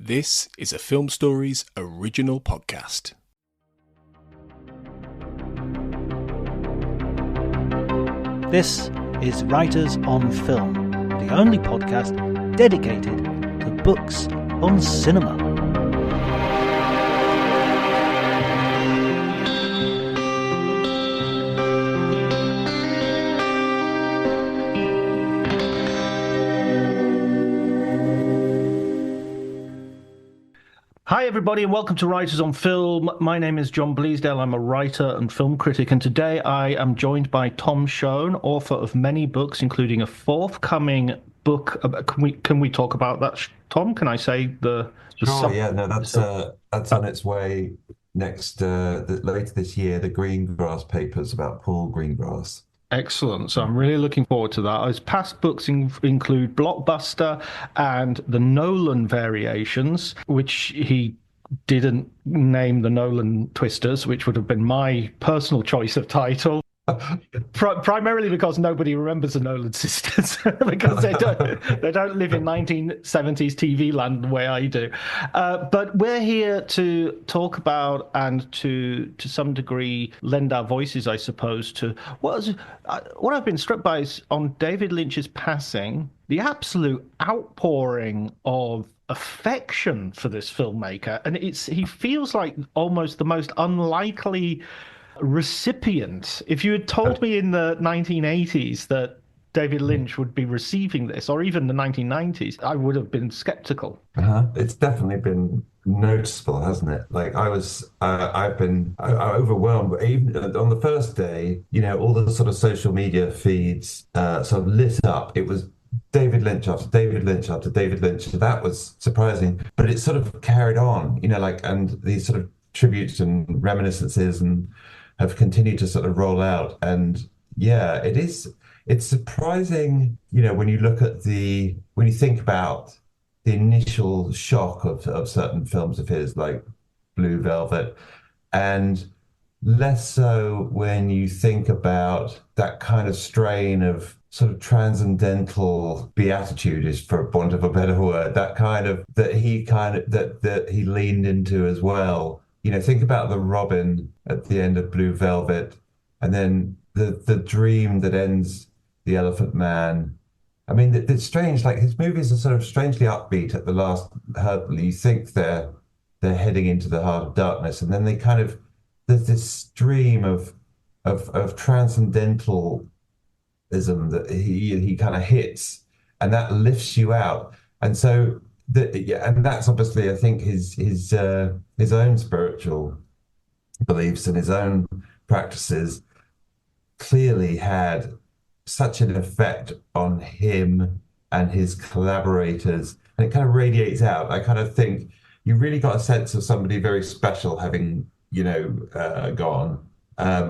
This is a Film Stories original podcast. This is Writers on Film, the only podcast dedicated to books on cinema. Hi everybody and welcome to Writers on Film. My name is John Bleasdale. I'm a writer and film critic, and today I am joined by Tom Shone, author of many books, including a forthcoming book. Can we talk about that, Tom? Can I say the Sure, yeah, no, that's on its way next later this year, the Greengrass papers about Paul Greengrass. Excellent. So I'm really looking forward to that. His past books include Blockbuster and the Nolan variations, which he didn't name the Nolan Twisters, which would have been my personal choice of title. Primarily because nobody remembers the Nolan sisters because they don't live in 1970s TV land the way I do. But we're here to talk about and to some degree lend our voices, I suppose, to what I've been struck by is on David Lynch's passing, the absolute outpouring of affection for this filmmaker, and he feels like almost the most unlikely recipient. If you had told me in the 1980s that David Lynch would be receiving this, or even the 1990s, I would have been skeptical. It's definitely been noticeable, hasn't it? Like I've been overwhelmed. Even on the first day, all the sort of social media feeds sort of lit up. It was David Lynch after David Lynch after David Lynch. That was surprising, but it sort of carried on, and these sort of tributes and reminiscences and have continued to sort of roll out. And yeah, it's surprising, when you look at when you think about the initial shock of certain films of his, like Blue Velvet, and less so when you think about that kind of strain of sort of transcendental beatitude, is for want of a better word, that he leaned into as well. Think about the Robin at the end of Blue Velvet, and then the dream that ends The Elephant Man. I mean, it's strange. Like, his movies are sort of strangely upbeat at the last hurdle. You think they're heading into the heart of darkness, and then there's this stream of transcendentalism that he kind of hits, and that lifts you out. And so. And that's obviously, I think, his own spiritual beliefs and his own practices clearly had such an effect on him and his collaborators, and it kind of radiates out. I kind of think you really got a sense of somebody very special having, gone,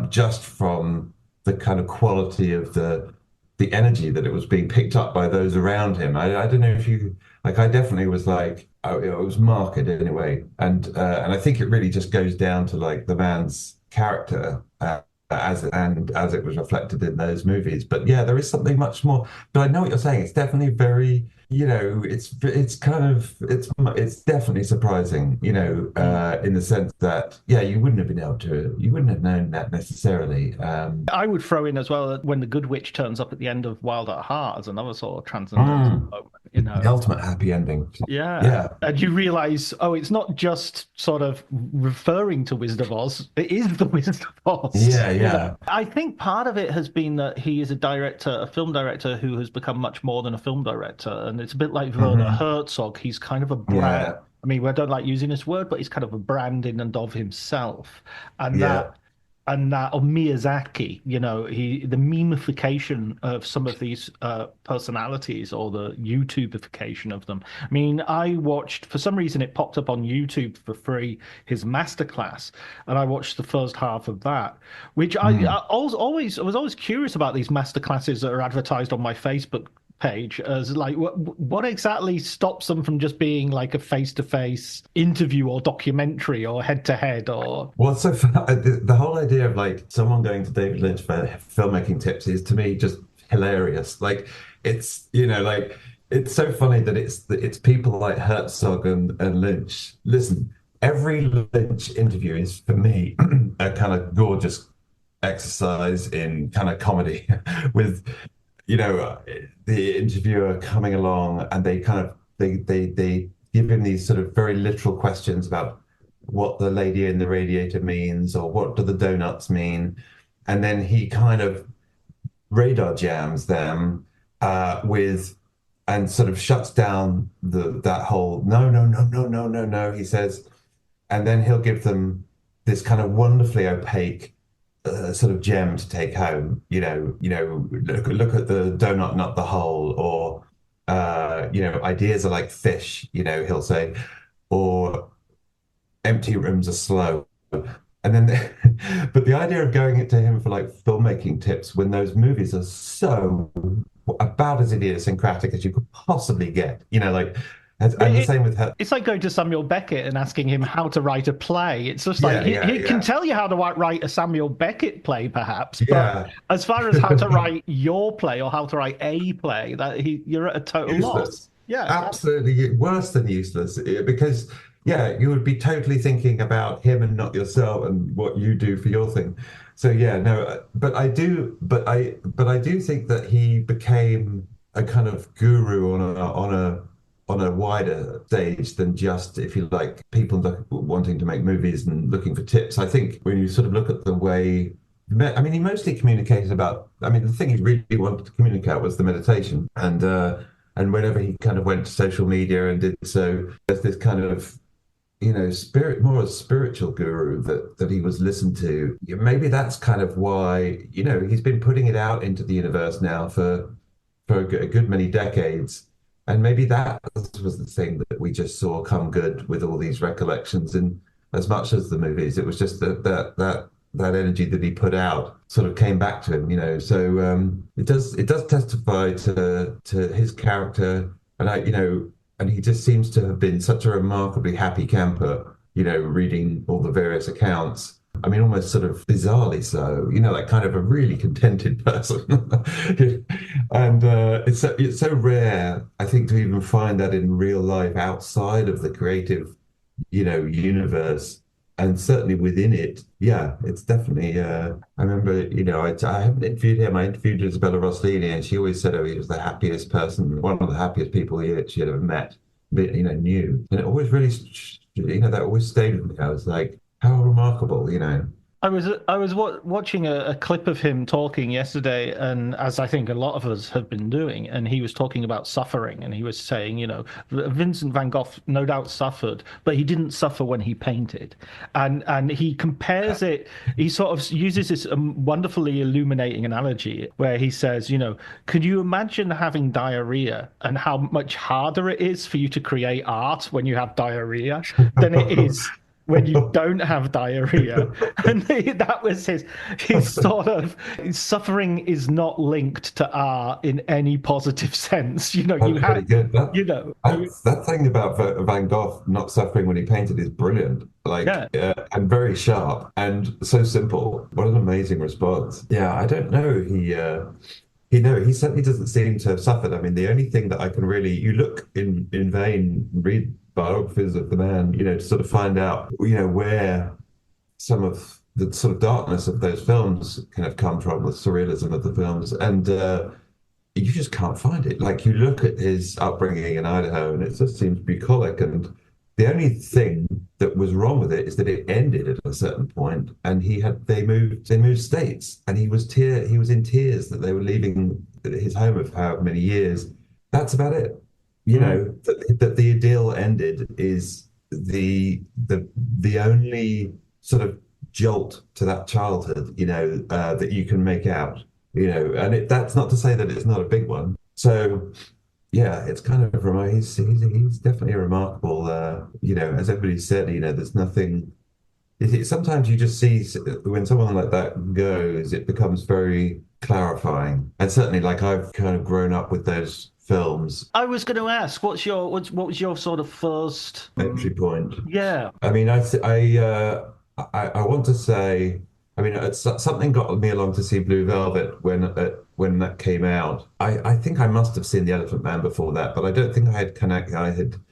just from the kind of quality of the energy that it was being picked up by those around him. I don't know if you, like, I definitely was like, it was marked anyway. And I think it really just goes down to like the man's character as it was reflected in those movies. But yeah, there is something much more. But I know what you're saying. It's definitely very, it's definitely surprising, in the sense that, yeah, you wouldn't have known that necessarily. I would throw in as well that when the Good Witch turns up at the end of Wild at Heart as another sort of transcendental moment, The ultimate happy ending. Yeah. And you realize, it's not just sort of referring to Wizard of Oz, it is the Wizard of Oz. Yeah. I think part of it has been that he is a film director who has become much more than a film director. And it's a bit like Werner Herzog. He's kind of a brand. Yeah. I mean, I don't like using this word, but he's kind of a brand in and of himself. And that of Miyazaki, the memification of some of these personalities, or the YouTubeification of them. I mean, I watched, for some reason it popped up on YouTube for free, his masterclass, and I watched the first half of that, which I was always curious about these masterclasses that are advertised on my Facebook page, as like what exactly stops them from just being like a face-to-face interview or documentary or head-to-head, or so the whole idea of like someone going to David Lynch for filmmaking tips is, to me, just hilarious. Like, it's it's so funny that it's people like Herzog and Lynch. Listen, every Lynch interview is for me a kind of gorgeous exercise in kind of comedy with the interviewer coming along and they kind of they give him these sort of very literal questions about what the lady in the radiator means or what do the donuts mean, and then he kind of radar jams them with and sort of shuts down that whole no, he says, and then he'll give them this kind of wonderfully opaque sort of gem to take home. Look at the donut, not the hole, or ideas are like fish. He'll say, or empty rooms are slow. And then, but the idea of going it to him for like filmmaking tips when those movies are so about as idiosyncratic as you could possibly get, and the same with her. It's like going to Samuel Beckett and asking him how to write a play. It's just like he can tell you how to write a Samuel Beckett play, perhaps, but as far as how to write your play or how to write a play, you're at a total loss. Yeah, absolutely worse than useless, because you would be totally thinking about him and not yourself and what you do for your thing. So but I do think that he became a kind of guru on a wider stage than just, if you like, people wanting to make movies and looking for tips. I think when you sort of look at the way, I mean, he mostly communicated about, I mean, the thing he really wanted to communicate was the meditation. And whenever he kind of went to social media and did so, there's this kind of, more a spiritual guru that he was listened to. Maybe that's kind of why, he's been putting it out into the universe now for a good many decades. And maybe that was the thing that we just saw come good with all these recollections. And as much as the movies, it was just that energy that he put out sort of came back to him, So it does testify to his character, and he just seems to have been such a remarkably happy camper, reading all the various accounts. I mean, almost sort of bizarrely so, like kind of a really contented person. And it's so rare, I think, to even find that in real life outside of the creative, universe. And certainly within it, it's definitely. I remember, I haven't interviewed him. I interviewed Isabella Rossellini, and she always said, he was the happiest person, one of the happiest people she had ever met, knew. And it always really, that always stayed with me. I was like, how remarkable, I was watching a clip of him talking yesterday, and as I think a lot of us have been doing, and he was talking about suffering, and he was saying, Vincent van Gogh no doubt suffered, but he didn't suffer when he painted, and he compares it. He sort of uses this wonderfully illuminating analogy where he says, could you imagine having diarrhea and how much harder it is for you to create art when you have diarrhea than it is when you don't have diarrhea? And that was his sort of suffering is not linked to art in any positive sense. That thing about Van Gogh not suffering when he painted is brilliant, and very sharp and so simple. What an amazing response. I don't know. He certainly doesn't seem to have suffered. I mean, the only thing that I can really, you look in vain, read biographies of the man, to sort of find out, where some of the sort of darkness of those films kind of come from, the surrealism of the films. And you just can't find it. Like, you look at his upbringing in Idaho and it just seems bucolic. And the only thing that was wrong with it is that it ended at a certain point, and they moved states, and he was in tears that they were leaving his home of however many years. That's about it. That the idyll ended is the only sort of jolt to that childhood, that you can make out, and that's not to say that it's not a big one. So it's kind of he's definitely a remarkable, as everybody said, there's nothing. Sometimes you just see when someone like that goes, it becomes very clarifying, and certainly, like, I've kind of grown up with those films. I was going to ask, what was your sort of first entry point? Yeah. I mean, I want to say I mean, something got me along to see Blue Velvet when that came out. I think I must have seen The Elephant Man before that, but I don't think I had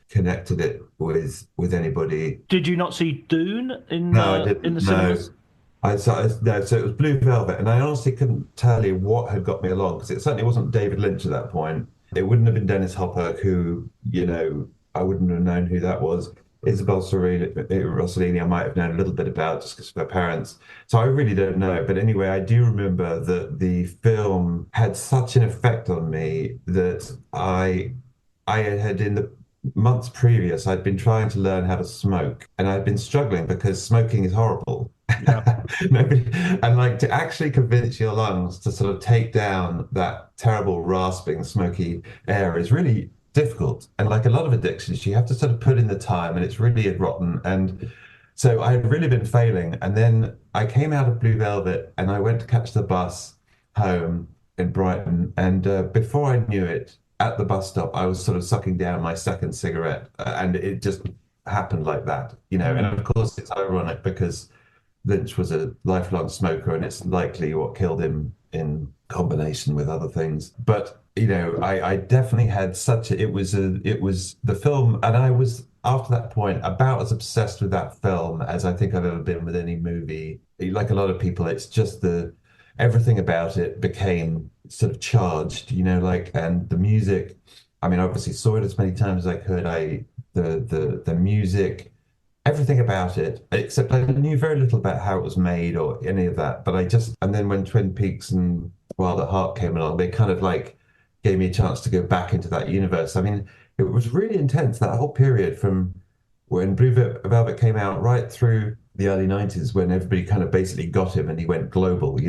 connected it with anybody. Did you not see Dune No, I in didn't. the No, cinemas? no. So it was Blue Velvet, and I honestly couldn't tell you what had got me along because it certainly wasn't David Lynch at that point. It wouldn't have been Dennis Hopper, who I wouldn't have known who that was. Isabel Rossellini, I might have known a little bit about just because of her parents. So I really don't know. But anyway, I do remember that the film had such an effect on me that I had in the months previous, I'd been trying to learn how to smoke, and I'd been struggling because smoking is horrible. Yeah. Nobody, and like to actually convince your lungs to sort of take down that terrible rasping, smoky air is really difficult. And like a lot of addictions, you have to sort of put in the time, and it's really rotten. And so I had really been failing. And then I came out of Blue Velvet, and I went to catch the bus home in Brighton. And before I knew it, at the bus stop, I was sort of sucking down my second cigarette, and it just happened like that, you know. And Mm. of course, it's ironic because Lynch was a lifelong smoker, and it's likely what killed him in combination with other things. But I definitely had it was the film, and I was after that point about as obsessed with that film as I think I've ever been with any movie. Like a lot of people, it's just the everything about it became sort of charged, like and the music. I mean, I obviously saw it as many times as I could. The music, everything about it, except I knew very little about how it was made or any of that. But and then when Twin Peaks and Wild at Heart came along, they kind of like gave me a chance to go back into that universe. I mean, it was really intense, that whole period from when Velvet came out right through the early 90s when everybody kind of basically got him and he went global.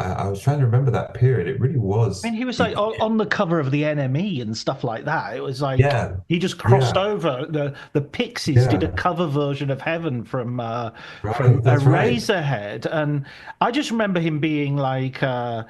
I was trying to remember that period. It really I was. mean, he was like on the cover of the NME and stuff like that. It was like Yeah, he just crossed yeah, over. The Pixies did a yeah. cover version of Heaven from Right, that's right. Eraserhead, and I just remember him being like uh,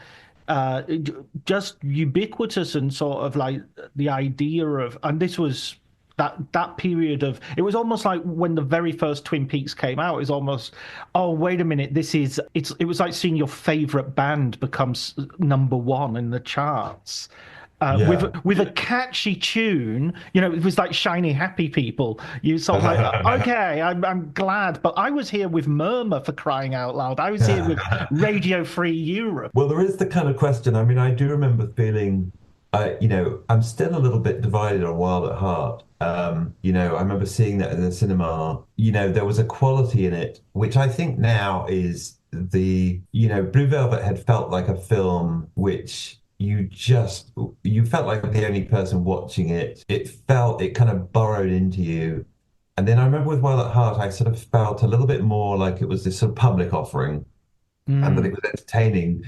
just ubiquitous and sort of like the idea of, and this was that period of it was almost like when the very first Twin Peaks came out. It was almost, oh wait a minute, it was like seeing your favorite band becomes number one in the charts. Yeah. With a catchy tune, it was like Shiny Happy People. You sort of like, okay, I'm glad, but I was here with Murmur for crying out loud. I was here with Radio Free Europe. Well, there is the kind of question. I mean, I do remember feeling, I'm still a little bit divided on Wild at Heart. I remember seeing that in the cinema. There was a quality in it, which I think now is Blue Velvet had felt like a film which you felt like the only person watching it. It kind of burrowed into you. And then I remember with Wild at Heart, I sort of felt a little bit more like it was this sort of public offering and that it Mm. was entertaining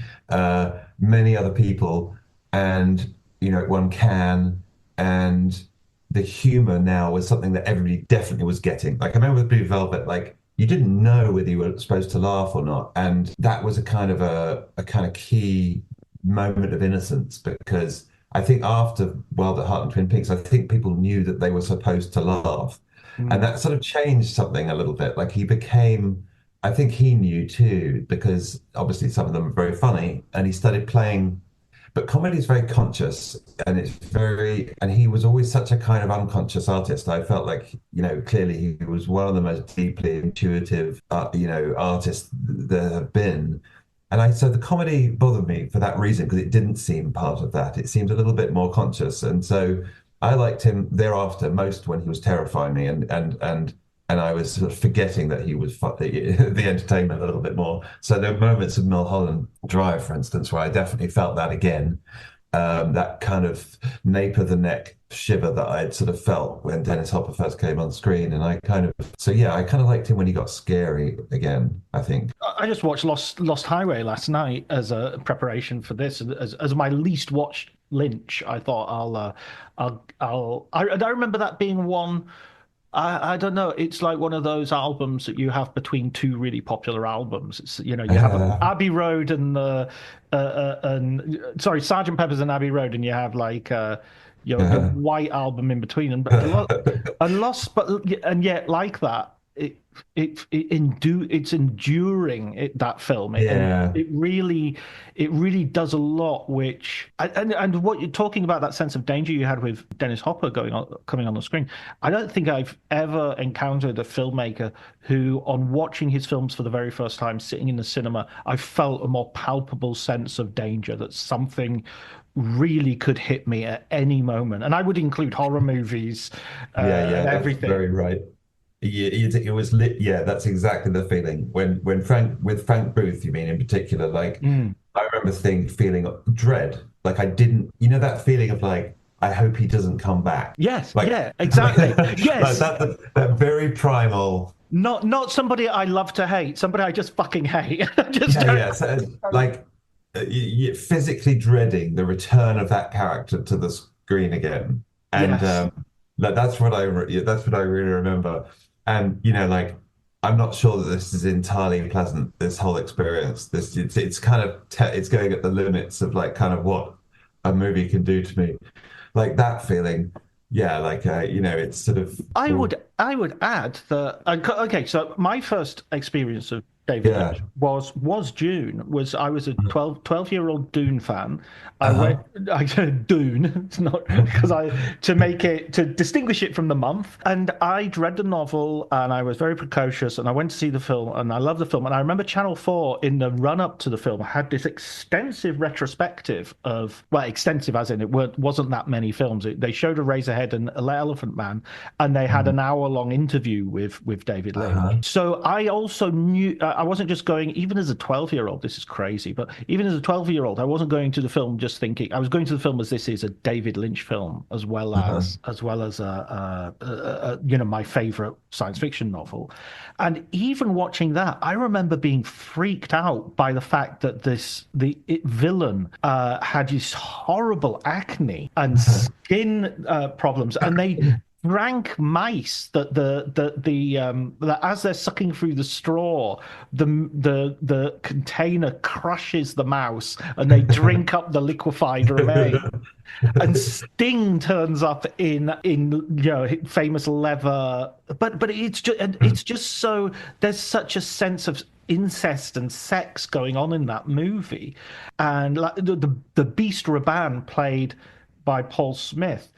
many other people, and one can, and the humor now was something that everybody definitely was getting. Like I remember with Blue Velvet, like you didn't know whether you were supposed to laugh or not, and that was a kind of key moment of innocence because I think after Wild at Heart and Twin Peaks, I think people knew that they were supposed to laugh, and Mm. that sort of changed something a little bit. Like he became I think he knew too, because obviously some of them are very funny, and he started playing. But comedy is very conscious, and and he was always such a kind of unconscious artist. I felt like, clearly he was one of the most deeply intuitive, artists there have been. So the comedy bothered me for that reason, because it didn't seem part of that. It seemed a little bit more conscious. And so I liked him thereafter most when he was terrifying me and I was sort of forgetting that he was the entertainment a little bit more. So there were moments of Mulholland Drive, for instance, where I definitely felt that again, that kind of nape of the neck shiver that I'd sort of felt when Dennis Hopper first came on screen. And I kind of liked him when he got scary again, I think. I just watched Lost Highway last night as a preparation for this, as my least watched Lynch. I thought I remember that being one. I don't know. It's like one of those albums that you have between two really popular albums. It's you have Abbey Road and sorry, Sergeant Pepper's and Abbey Road, and you have like your White Album in between, and but a lot and Lost, but and yet like that. it's enduring, that film. Yeah. It really does a lot, which and what you're talking about, that sense of danger you had with Dennis Hopper coming on the screen. I don't think I've ever encountered a filmmaker who, on watching his films for the very first time, sitting in the cinema, I felt a more palpable sense of danger, that something really could hit me at any moment. And I would include horror movies, Yeah, and that's everything. very right. Yeah, it was lit. Yeah, that's exactly the feeling. When Frank Booth, you mean in particular, like Mm. I remember feeling dread. Like I didn't, that feeling of like, I hope he doesn't come back. Yes, Like, yeah, like, exactly. like Yes. that very primal. Not somebody I love to hate, somebody I just fucking hate. Just Yeah, don't. yeah. So, like physically dreading the return of that character to the screen again, and Yes. that's what I really remember. And like I'm not sure that this is entirely pleasant. This whole experience, it's kind of it's going at the limits of like kind of what a movie can do to me, like that feeling. Yeah, like it's sort of I would add that okay, so my first experience of David yeah. Lynch was Dune. I was a 12-year-old Dune fan. I went Uh-huh. I said Dune, it's not because I to make it to distinguish it from the month. And I'd read the novel and I was very precocious and I went to see the film and I loved the film. And I remember Channel 4 in the run up to the film had this extensive retrospective of, well, extensive as in wasn't that many films. They showed Eraserhead and Elephant Man, and they had an hour-long interview with David Lynch. Uh-huh. So I also knew I wasn't just going, even as a 12-year-old, this is crazy, but even as a 12-year-old, I wasn't going to the film just thinking. I was going to the film as this is a David Lynch film, as well Uh-huh. as my favorite science fiction novel. And even watching that, I remember being freaked out by the fact that the villain had this horrible acne and skin problems, and they drank mice that as they're sucking through the straw, the container crushes the mouse and they drink up the liquefied remains. And Sting turns up in famous leather, but it's just so there's such a sense of incest and sex going on in that movie, and like the Beast Raban, played by Paul Smith,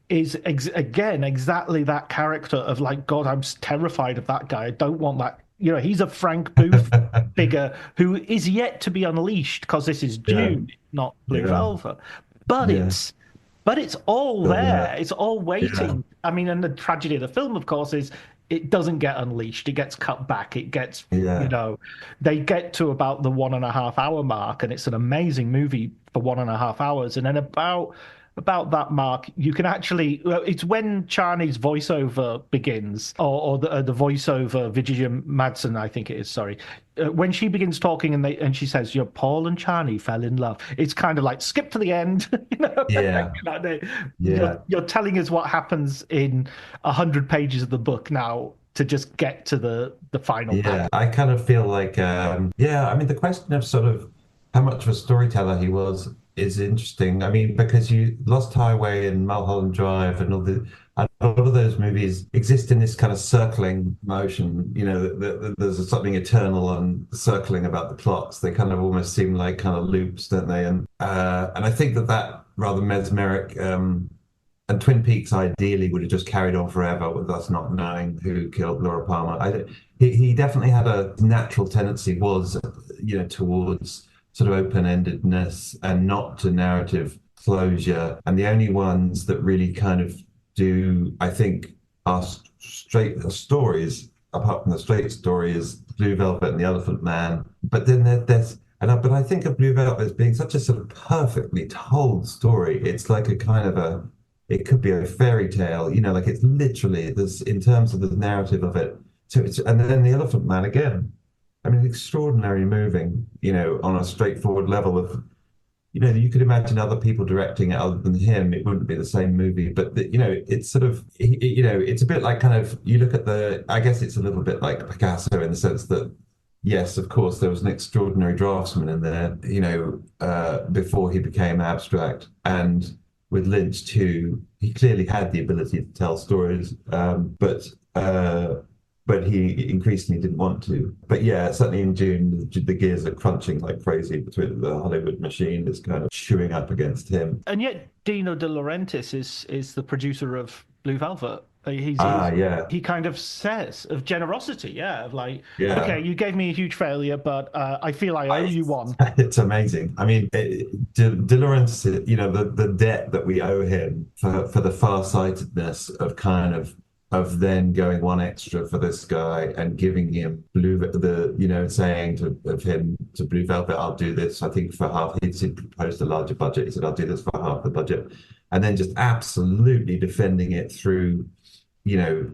is again exactly that character of like, God, I'm terrified of that guy. I don't want that. He's a Frank Booth figure who is yet to be unleashed, because this is Yeah, Dune, not Blue yeah, Velvet. But yeah. it's all Still there. there. It's all Yeah, waiting. I mean, and the tragedy of the film, of course, is it doesn't get unleashed. It gets cut back. It gets, yeah, they get to about the 1.5 hour mark, and it's an amazing movie for 1.5 hours. And then about that mark, you can actually, it's when Charney's voiceover begins, or the voiceover, Vijaya Madsen, I think it is, sorry. When she begins talking and she says, Paul and Charney fell in love. It's kind of like skip to the end. yeah, You're, yeah. you're telling us what happens in 100 pages of the book now to just get to the final Yeah, panel. I kind of feel like, yeah, I mean, the question of sort of how much of a storyteller he was is interesting. I mean, because you Lost Highway and Mulholland Drive and a lot of those movies exist in this kind of circling motion. There's something eternal and circling about the clocks. They kind of almost seem like kind of loops, don't they? And I think that rather mesmeric. And Twin Peaks ideally would have just carried on forever with us not knowing who killed Laura Palmer. He definitely had a natural tendency, towards sort of open-endedness and not to narrative closure. And the only ones that really kind of do, I think, are straight stories, apart from the straight story, is Blue Velvet and the Elephant Man. But then but I think of Blue Velvet as being such a sort of perfectly told story. It's like a kind of it could be a fairy tale, like it's literally this in terms of the narrative of it. And then the Elephant Man again. I mean, extraordinarily moving, on a straightforward level of, you could imagine other people directing it other than him. It wouldn't be the same movie, but it's sort of, it's a bit like kind of, you look at I guess it's a little bit like Picasso in the sense that, yes, of course, there was an extraordinary draftsman in there, before he became abstract. And with Lynch too, he clearly had the ability to tell stories, but but he increasingly didn't want to. But yeah, certainly in June, the gears are crunching like crazy between the Hollywood machine is kind of chewing up against him. And yet, Dino De Laurentiis is the producer of Blue Velvet. Yeah, He kind of says of generosity, yeah, of like, okay, yeah. you gave me a huge failure, but I feel I owe you one. It's amazing. I mean, De Laurentiis, the debt that we owe him for the farsightedness of of then going one extra for this guy and giving him saying of him to Blue Velvet, I'll do this. I think for half, he'd proposed a larger budget. He said, I'll do this for half the budget, and then just absolutely defending it through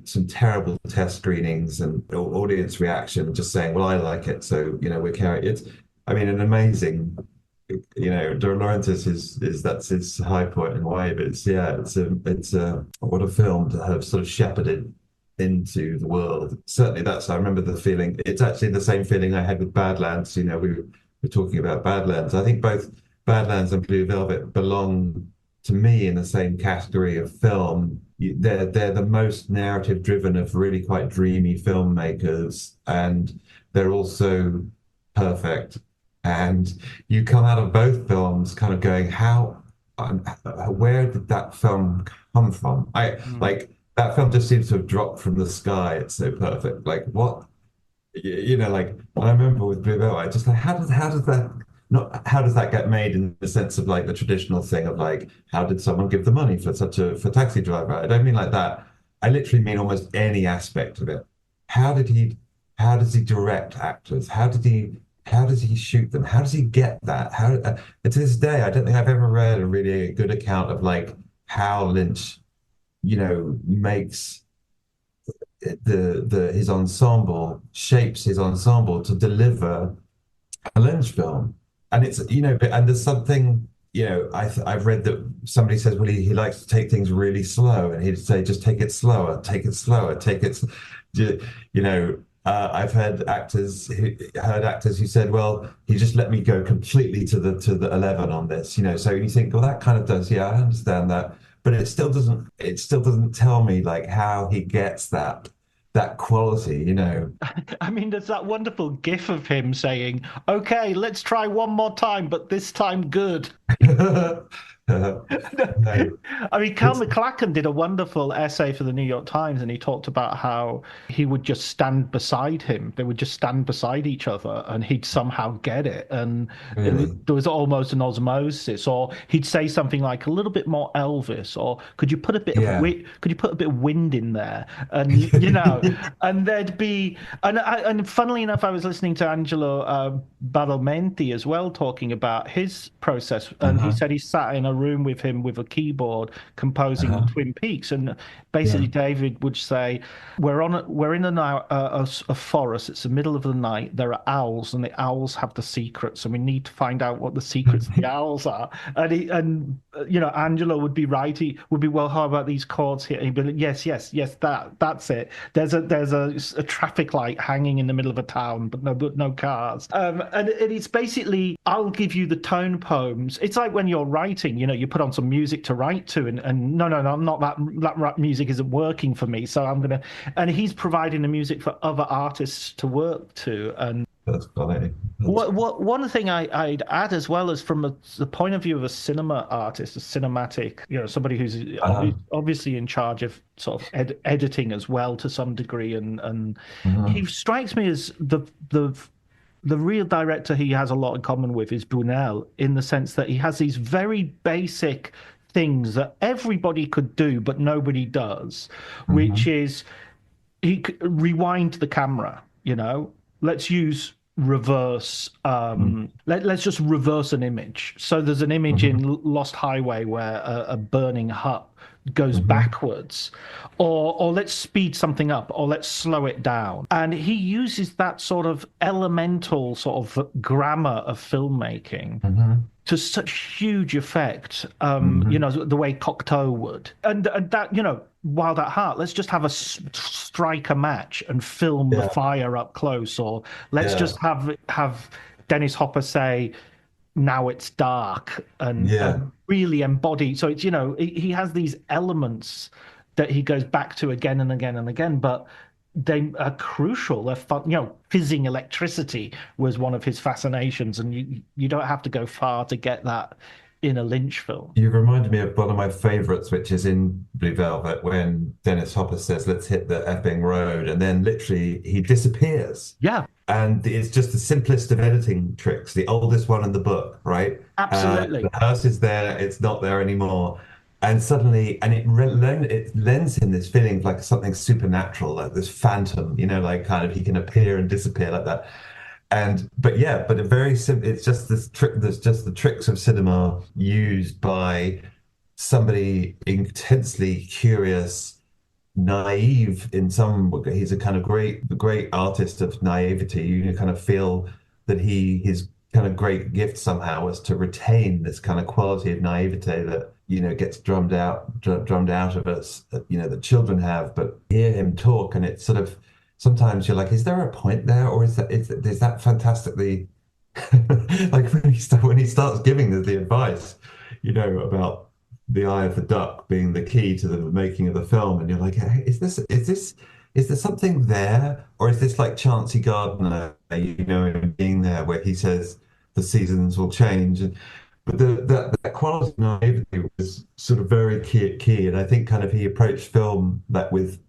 some terrible test screenings and audience reaction, just saying, well, I like it. So, we're carrying it. I mean, an amazing, De Laurentiis that's his high point in a way, but it's what a film to have sort of shepherded into the world. Certainly I remember the feeling, it's actually the same feeling I had with Badlands. We were talking about Badlands. I think both Badlands and Blue Velvet belong to me in the same category of film. They're the most narrative driven of really quite dreamy filmmakers, and they're also perfect. And you come out of both films kind of going, where did that film come from? Like that film just seems to have dropped from the sky. It's so perfect. Like what, like I remember with Blue Velvet, I just like, how does that not how does that get made in the sense of like the traditional thing of like how did someone give the money for for Taxi Driver? I don't mean like that. I literally mean almost any aspect of it. How did he how does he direct actors? How does he shoot them? How does he get that? To this day, I don't think I've ever read a really good account of like how Lynch, makes his ensemble, shapes his ensemble to deliver a Lynch film. And it's, and there's something, I've read that somebody says, well, he likes to take things really slow, and he'd say, just take it slower, take it slower, I've heard actors who said, well, he just let me go completely to the 11 on this, so you think, well, that kind of does, yeah, I understand that, but it still doesn't tell me like how he gets that quality. I mean, there's that wonderful gif of him saying, okay, let's try one more time, but this time good. No, I mean, Cal McLachlan did a wonderful essay for the New York Times, and he talked about how he would just stand beside him. They would just stand beside each other, and he'd somehow get it. And really. there was almost an osmosis, or he'd say something like a little bit more Elvis, or could you put a bit of could you put a bit of wind in there? And and there'd be, and funnily enough, I was listening to Angelo Badalamenti as well talking about his process, and he said he sat in a room with him with a keyboard composing the Twin Peaks, and basically David would say, we're in a forest, it's the middle of the night, there are owls, and the owls have the secrets, and we need to find out what the secrets of the owls are. And Angelo would be right, he would be, well, how about these chords here? He'd be like, yes, that's it, there's a traffic light hanging in the middle of a town, but no cars. And it's basically, I'll give you the tone poems. It's like when you're writing, you put on some music to write to, and no, not that rap music isn't working for me, so I'm gonna. And he's providing the music for other artists to work to. And that's funny. One thing I'd add as well is from the point of view of a cinema artist, a cinematic, somebody who's obviously in charge of sort of editing as well to some degree, and he strikes me as the real director he has a lot in common with is Buñuel, in the sense that he has these very basic things that everybody could do, but nobody does, which is he could rewind the camera, let's use reverse, let's just reverse an image. So there's an image in Lost Highway where a burning hut goes backwards, or let's speed something up, or let's slow it down. And he uses that sort of elemental sort of grammar of filmmaking to such huge effect, the way Cocteau would. And that, Wild at Heart, let's just have a striker match and film the fire up close, or let's just have Dennis Hopper say, now it's dark, and really embody. So it's, he has these elements that he goes back to again and again and again, but they are crucial. They're fun. Fizzing electricity was one of his fascinations, and you don't have to go far to get that in a Lynch film. You reminded me of one of my favorites, which is in Blue Velvet, when Dennis Hopper says, "Let's hit the effing road," and then literally he disappears. Yeah, And it's just the simplest of editing tricks, the oldest one in the book, right? absolutely. The hearse is there, it's not there anymore. And suddenly, and it lends him this feeling of like something supernatural, like this phantom, like kind of he can appear and disappear like that. But yeah, but a very simple, it's just this trick, there's just the tricks of cinema used by somebody intensely curious, naive in some. He's a kind of great artist of naivety. You kind of feel that his kind of great gift somehow was to retain this kind of quality of naivete that gets drummed out of us, that children have. But hear him talk, and it's sort of sometimes you're like, is there a point there, or is that fantastically like when he starts giving the advice, about the eye of the duck being the key to the making of the film, and you're like, hey, is there something there, or is this like Chauncey Gardner, being there where he says the seasons will change, but that quality of naivety was sort of very key, and I think kind of he approached film that with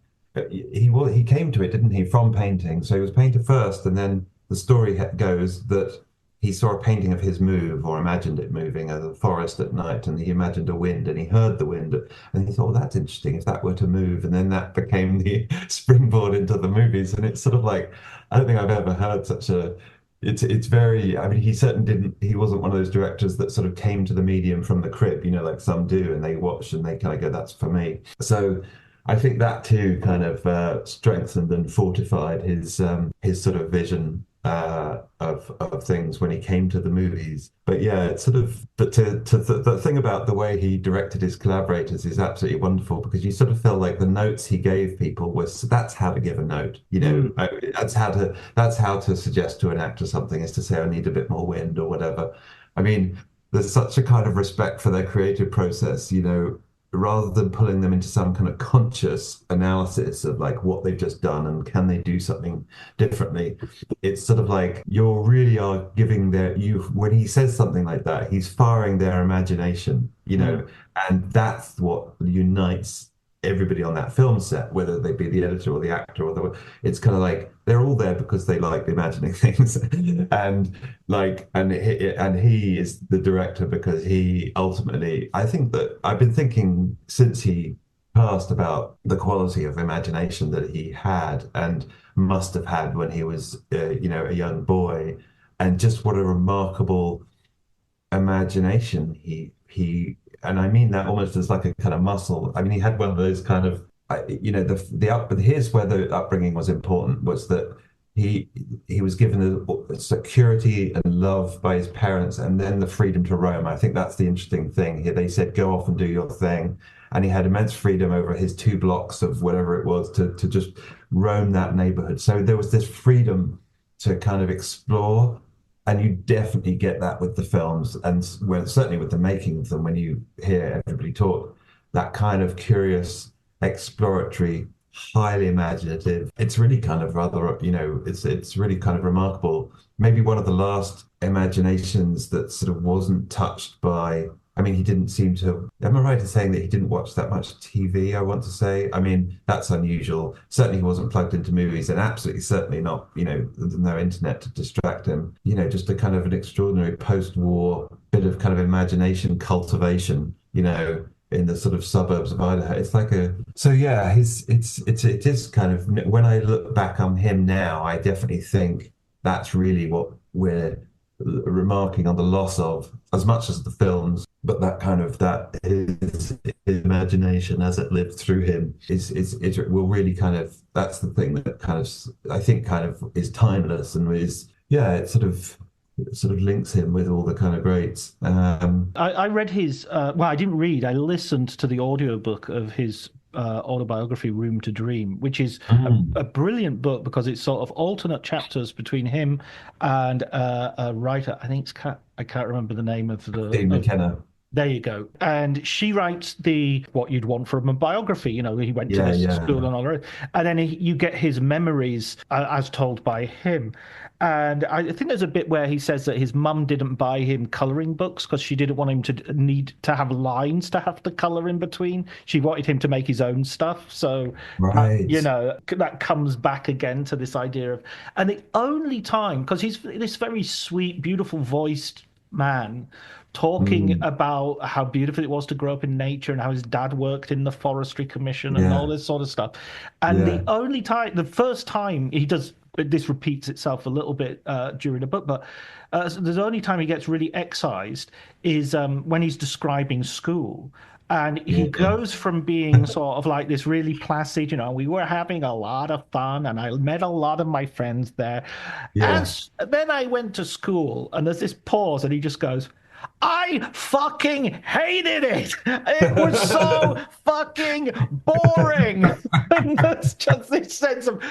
he came to it, didn't he, from painting? So he was a painter first, and then the story goes that he saw a painting of his move or imagined it moving as a forest at night, and he imagined a wind, and he heard the wind, and he thought, well, that's interesting if that were to move, and then that became the springboard into the movies. And it's sort of like, I don't think I've ever heard such a. It's very. I mean, he certainly didn't. He wasn't one of those directors that sort of came to the medium from the crib, like some do, and they watch and they kind of go, "That's for me." So I think that too kind of strengthened and fortified his sort of vision of things when he came to the movies. But yeah, it's sort of. But the thing about the way he directed his collaborators is absolutely wonderful, because you sort of feel like the notes he gave people was that's how to give a note. That's how to suggest to an actor something, is to say, I need a bit more wind or whatever. I mean, there's such a kind of respect for their creative process, rather than pulling them into some kind of conscious analysis of like what they've just done and can they do something differently. It's sort of like you really are giving when he says something like that, he's firing their imagination, and that's what unites everybody on that film set, whether they be the editor or the actor it's kind of like they're all there because they like imagining things, and he is the director because he ultimately, I think that I've been thinking since he passed about the quality of imagination that he had and must have had when he was a young boy, and just what a remarkable imagination he and I mean that almost as like a kind of muscle. I mean, he had one of those kind of but here's where the upbringing was important, was that he was given a security and love by his parents, and then the freedom to roam. I think that's the interesting thing here. They said go off and do your thing, and he had immense freedom over his 2 blocks of whatever it was to just roam that neighborhood. So there was this freedom to kind of explore. And you definitely get that with the films, and certainly with the making of them, when you hear everybody talk, that kind of curious, exploratory, highly imaginative. It's really kind of rather, it's really kind of remarkable. Maybe one of the last imaginations that sort of wasn't touched by. I mean, he didn't seem to. Am I right in saying that he didn't watch that much TV? I want to say. I mean, that's unusual. Certainly, he wasn't plugged into movies, and absolutely, certainly not. There's no internet to distract him. Just a kind of an extraordinary post-war bit of kind of imagination cultivation. In the sort of suburbs of Idaho. It's like so yeah. It is kind of, when I look back on him now, I definitely think that's really what we're remarking on the loss of, as much as the films, but that kind of that his imagination as it lived through him is will really kind of, that's the thing that kind of, I think, kind of is timeless, and is, yeah, it sort of links him with all the kind of greats. I read his, well, I didn't read, I listened to the audiobook of his autobiography, Room to Dream, which is a brilliant book, because it's sort of alternate chapters between him and a writer. I think I can't remember the name of Steve McKenna. There you go. And she writes the what you'd want from a biography. You know, he went to Yeah, this yeah, school and all that. And then you get his memories as told by him. And I think there's a bit where he says that his mum didn't buy him coloring books because she didn't want him to need to have lines to have to color in between. She wanted him to make his own stuff. So, right. that comes back again to this idea of, and the only time, because he's this very sweet, beautiful voiced man talking Mm, about how beautiful it was to grow up in nature and how his dad worked in the forestry commission and all yeah, this sort of stuff. And yeah, the first time he does, this repeats itself a little bit during the book, but the only time he gets really excised is when he's describing school. And he yeah, goes from being sort of like this really placid, we were having a lot of fun and I met a lot of my friends there. yeah. As then I went to school and there's this pause and he just goes, I fucking hated it. It was so fucking boring. And there's just this sense of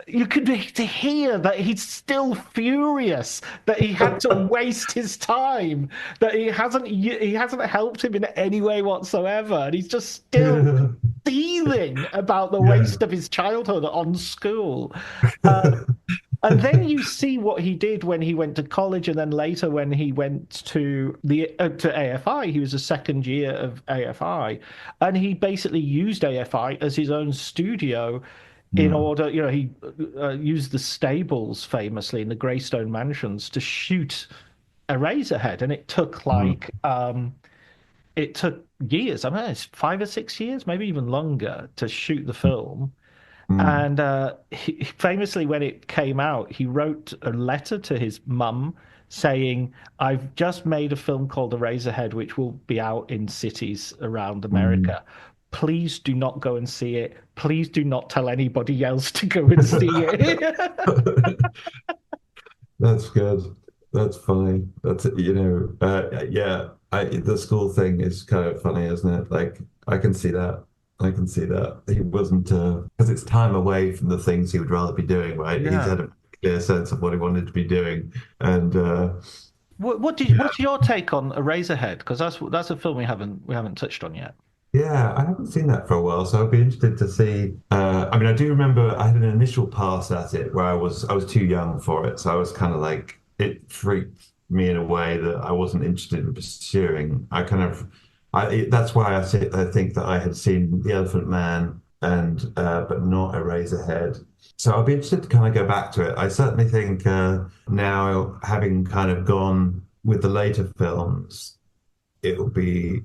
you could hear that he's still furious that he had to waste his time, that he hasn't helped him in any way whatsoever, and he's just still Yeah, seething about the yeah. waste of his childhood on school. Uh, and then you see what he did when he went to college, and then later when he went to AFI, he was a second year of AFI, and he basically used AFI as his own studio in Mm, order, he used the stables famously in the Greystone Mansions to shoot Eraserhead, and mm, it took years. I mean, it's 5 or 6 years, maybe even longer, to shoot the film. mm, And famously, when it came out, he wrote a letter to his mum saying, I've just made a film called Eraserhead, which will be out in cities around mm. America. Please do not go and see it. Please do not tell anybody else to go and see it. That's good. That's fine. Yeah. The school thing is kind of funny, isn't it? Like, I can see that. I can see that. He wasn't, because it's time away from the things he would rather be doing, right? He's Yeah. had a clear sense of what he wanted to be doing. And, What's your take on Eraserhead? Because that's a film we haven't touched on yet. yeah, I haven't seen that for a while, so I'd be interested to see. I mean, I do remember I had an initial pass at it where I was too young for it, so I was kind of like it freaked me in a way that I wasn't interested in pursuing. That's why I think that I had seen The Elephant Man and but not Eraserhead. So I'll be interested to kind of go back to it. I certainly think now, having kind of gone with the later films, it will be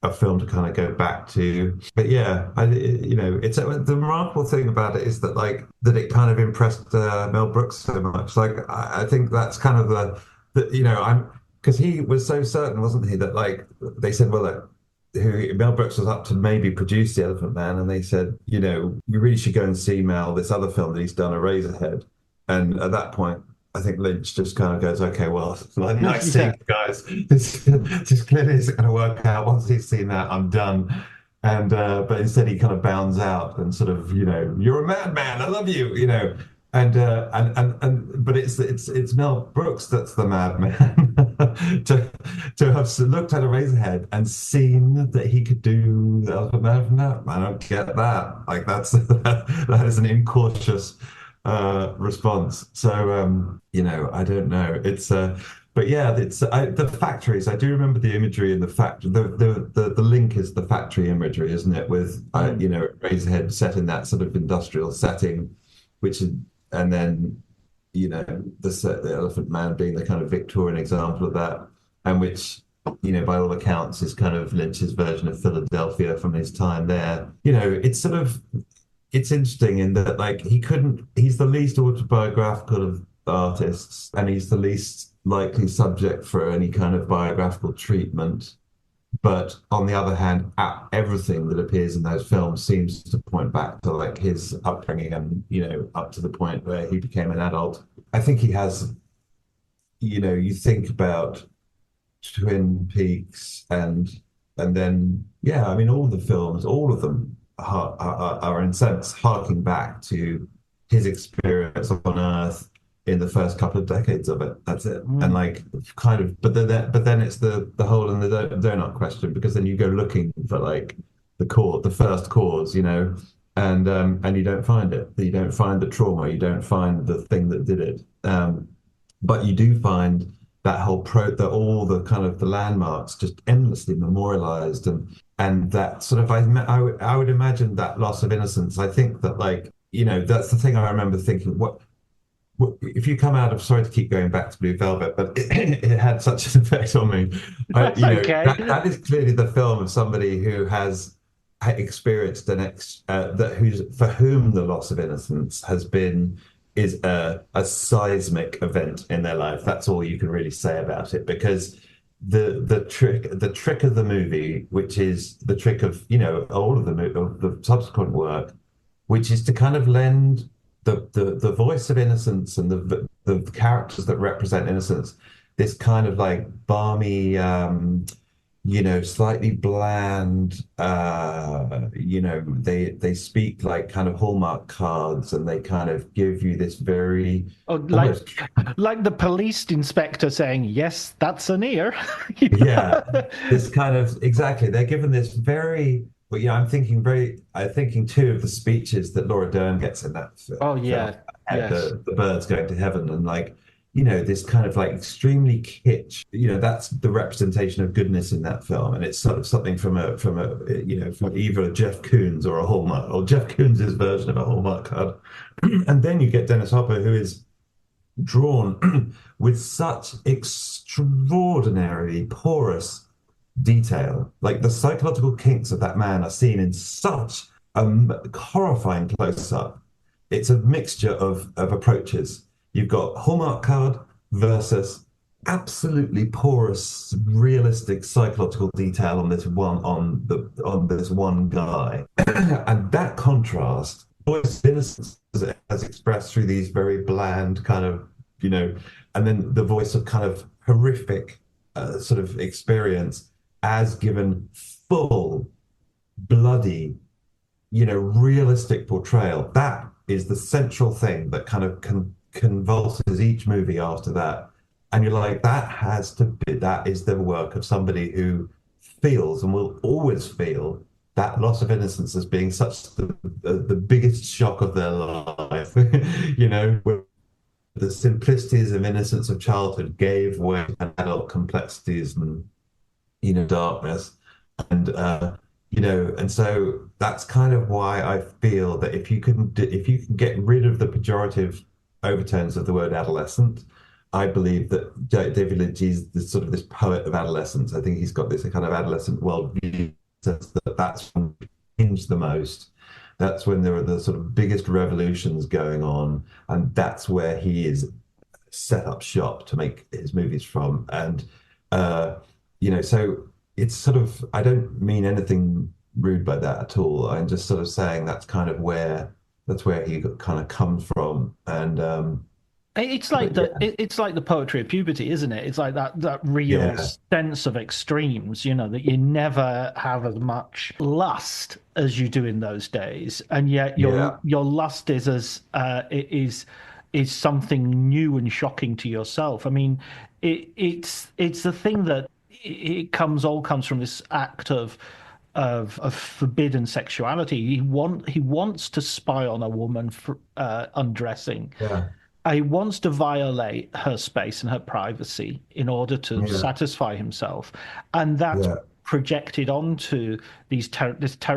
a film to kind of go back to. But yeah, it's the remarkable thing about it is that that it kind of impressed Mel Brooks so much. Like I think that's kind of I'm because he was so certain, wasn't he, that they said, well, who Mel Brooks was up to maybe produce The Elephant Man, and they said, you really should go and see Mel this other film that he's done, Eraserhead. And at that point, I think Lynch just kind of goes, okay, well, nice seeing Yeah. you guys. This clearly isn't going to work out. Once he's seen that, I'm done. And but instead he kind of bounds out and sort of, you're a madman. I love you, but it's Mel Brooks that's the madman to have looked at Eraserhead and seen that he could do the Elephant Man from that. I don't get that. Like that is an incautious response. So I don't know. But yeah, the factories. I do remember the imagery and the fact the link is the factory imagery, isn't it? With Mm. Razorhead set in that sort of industrial setting, which is, and then the Elephant Man being the kind of Victorian example of that, and which by all accounts is kind of Lynch's version of Philadelphia from his time there. It's interesting in that he's the least autobiographical of artists, and he's the least likely subject for any kind of biographical treatment. But on the other hand, everything that appears in those films seems to point back to his upbringing and, up to the point where he became an adult. I think he has, you think about Twin Peaks and then, yeah, I mean, all the films, all of them are in a sense harking back to his experience on Earth in the first couple of decades of it. That's it. And Mm. like kind of, but then it's the hole in the donut question, because then you go looking for like the first cause, and you don't find it. You don't find the trauma. You don't find the thing that did it. But you do find that whole all the kind of the landmarks just endlessly memorialized, and that sort of I would imagine that loss of innocence. I think that, like, that's the thing I remember thinking. If you come out of, sorry to keep going back to Blue Velvet, but it had such an effect on me. That's okay. That is clearly the film of somebody who has experienced for whom the loss of innocence is a seismic event in their life. That's all you can really say about it, because the trick of the movie, which is the trick of all of the subsequent work, which is to kind of lend the voice of innocence and the characters that represent innocence, this kind of like balmy, slightly bland, they speak like kind of Hallmark cards, and they kind of give you this very Oh, almost, like the police inspector saying, "Yes, that's an ear." yeah, this kind of, exactly. They're given this very, well, yeah, I'm thinking too of the speeches that Laura Dern gets in that Oh film, yeah, at yes. the birds going to heaven, and like, this kind of like extremely kitsch, that's the representation of goodness in that film. And it's sort of something from either a Jeff Koons or a Hallmark, or Jeff Koons' version of a Hallmark card. And then you get Dennis Hopper, who is drawn with such extraordinarily porous detail. Like the psychological kinks of that man are seen in such a horrifying close up. It's a mixture of approaches. You've got Hallmark card versus absolutely porous, realistic psychological detail on this one guy, and that contrast, voice innocence as expressed through these very bland kind of, and then the voice of kind of horrific sort of experience as given full, bloody, realistic portrayal. That is the central thing that kind of convulses each movie after that. And you're like, that is the work of somebody who feels and will always feel that loss of innocence as being such the biggest shock of their life, where the simplicities of innocence of childhood gave way to adult complexities and, darkness. And and so that's kind of why I feel that if you can get rid of the pejorative overtones of the word adolescent, I believe that David Lynch is this poet of adolescence. I think he's got this kind of adolescent worldview, that's when he hinge the most. That's when there are the sort of biggest revolutions going on, and that's where he is set up shop to make his movies from. And so it's sort of, I don't mean anything rude by that at all. I'm just sort of saying that's where he kind of comes from. And It's like but yeah, it's like the poetry of puberty, isn't it? It's like that real yeah, sense of extremes, that you never have as much lust as you do in those days, and yet yeah, your lust is something new and shocking to yourself. I mean, it's the thing that all comes from this act of forbidden sexuality. He wants to spy on a woman for, undressing. yeah, He wants to violate her space and her privacy in order to yeah, satisfy himself, and that's yeah, projected onto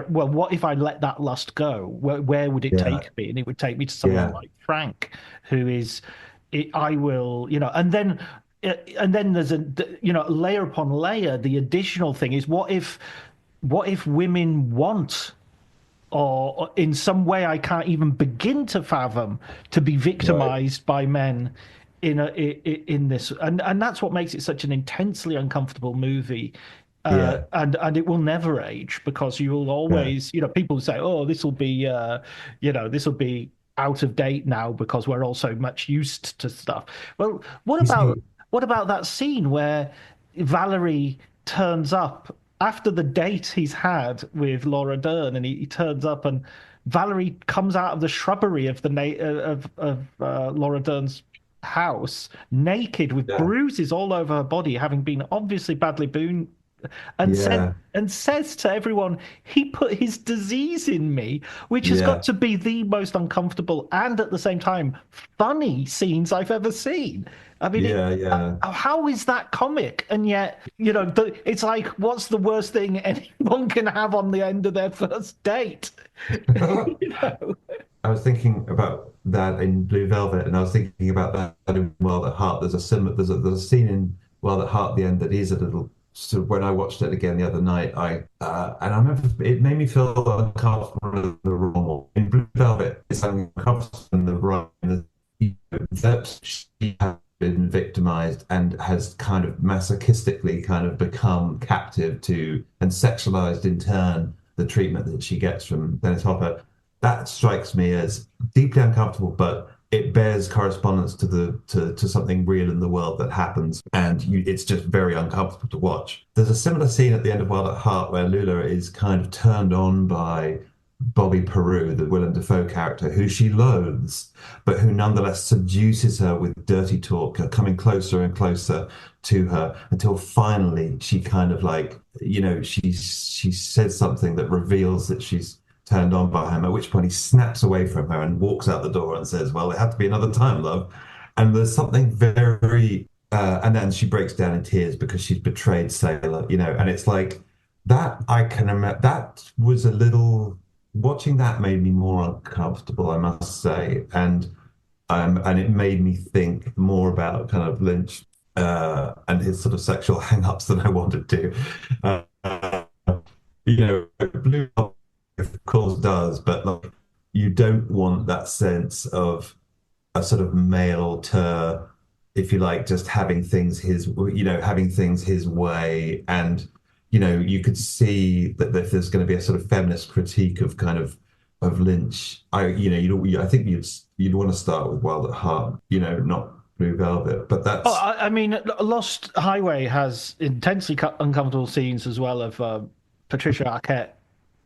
well, what if I let that lust go? Where would it yeah, take me? And it would take me to someone yeah. like Frank, who is, I will, and then there's layer upon layer. The additional thing is, what if women want, or in some way I can't even begin to fathom, to be Right. victimized by men in this, and that's what makes it such an intensely uncomfortable movie. Yeah, And it will never age, because you will yeah. always, people say, oh, this will be out of date now because we're all so much used to stuff. Well, You see, what about that scene where Valerie turns up after the date he's had with Laura Dern, and he turns up, and Valerie comes out of the shrubbery of Laura Dern's house naked with Yeah. bruises all over her body, having been obviously badly wounded, Yeah. and says to everyone, he put his disease in me, which has got Yeah. to be the most uncomfortable and at the same time funny scenes I've ever seen. I mean, Yeah. Yeah. how is that comic? And yet, it's like, what's the worst thing anyone can have on the end of their first date? You know? I was thinking about that in Blue Velvet, and I was thinking about that in Wild at Heart. There's a scene in Wild at Heart at the end that is a little. So when I watched it again the other night, I remember it made me feel uncomfortable in the wrong way. In Blue Velvet, it's uncomfortable in the wrong that she has been victimized and has kind of masochistically kind of become captive to and sexualized in turn the treatment that she gets from Dennis Hopper. That strikes me as deeply uncomfortable, but it bears correspondence to something real in the world that happens, and it's just very uncomfortable to watch. There's a similar scene at the end of Wild at Heart where Lula is kind of turned on by Bobby Peru, the Willem Dafoe character, who she loathes, but who nonetheless seduces her with dirty talk, coming closer and closer to her until finally she kind of like, she says something that reveals that she's turned on by him, at which point he snaps away from her and walks out the door and says, well, it had to be another time, love. And there's something very, and then she breaks down in tears because she's betrayed Sailor, and it's like that I can imagine that was a little, watching that made me more uncomfortable, I must say. And it made me think more about kind of Lynch and his sort of sexual hang-ups than I wanted to. Blue of course does, but like you don't want that sense of a sort of male auteur, if you like, just having things his way. And you could see that if there's going to be a sort of feminist critique of kind of Lynch, I think you'd want to start with Wild at Heart, not Blue Velvet, but Oh, that's I mean, Lost Highway has intensely uncomfortable scenes as well of Patricia Arquette